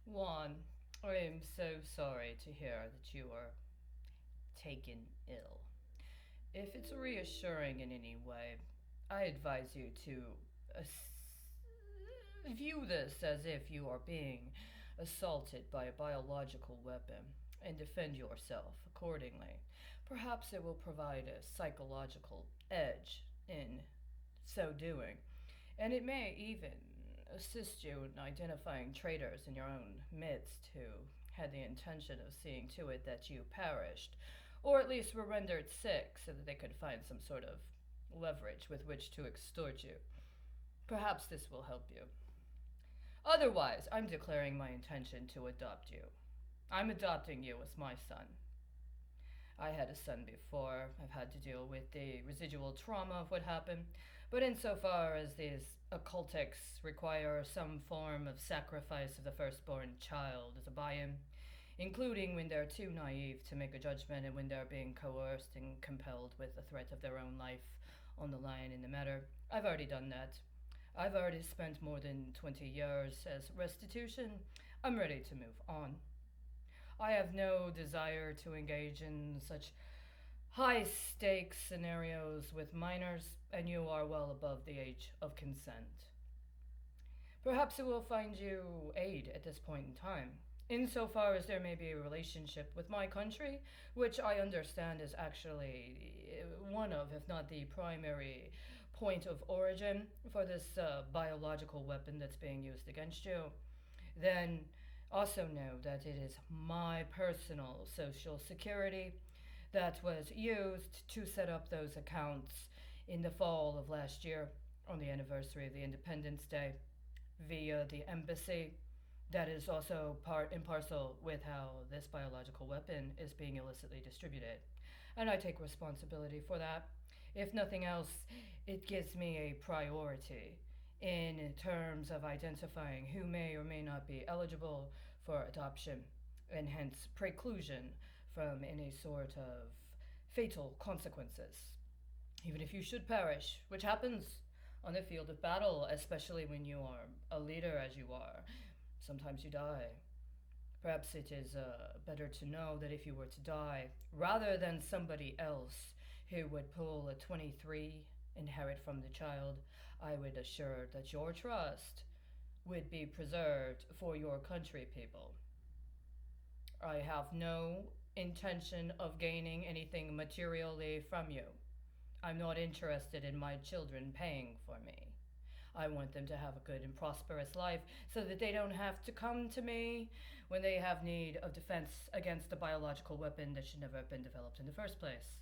Juan, I am so sorry to hear that you are taken ill. If it's reassuring in any way, I advise you to view this as if you are being assaulted by a biological weapon and defend yourself accordingly. Perhaps it will provide a psychological edge in so doing, and it may even assist you in identifying traitors in your own midst who had the intention of seeing to it that you perished, or at least were rendered sick so that they could find some sort of leverage with which to extort you. Perhaps this will help you. Otherwise, I'm declaring my intention to adopt you. I'm adopting you as my son. I had a son before. I've had to deal with the residual trauma of what happened. But insofar as these occultics require some form of sacrifice of the firstborn child as a buy in, including when they're too naive to make a judgment and when they're being coerced and compelled with the threat of their own life on the line in the matter, I've already done that. I've already spent more than 20 years as restitution. I'm ready to move on. I have no desire to engage in such high stakes scenarios with minors, and you are well above the age of consent. Perhaps it will find you aid at this point in time, insofar as there may be a relationship with my country, which I understand is actually one of, if not the primary point of origin for this biological weapon that's being used against you. Then also know that it is my personal social security that was used to set up those accounts in the fall of last year on the anniversary of the Independence Day via the embassy. That is also part and parcel with how this biological weapon is being illicitly distributed. And I take responsibility for that. If nothing else, it gives me a priority in terms of identifying who may or may not be eligible for adoption and hence preclusion from any sort of fatal consequences. Even if you should perish, which happens on the field of battle, especially when you are a leader as you are, sometimes you die. Perhaps it is better to know that if you were to die, rather than somebody else who would pull a 23, inherit from the child, I would assure that your trust would be preserved for your country people. I have no intention of gaining anything materially from you. I'm not interested in my children paying for me. I want them to have a good and prosperous life so that they don't have to come to me when they have need of defense against a biological weapon that should never have been developed in the first place.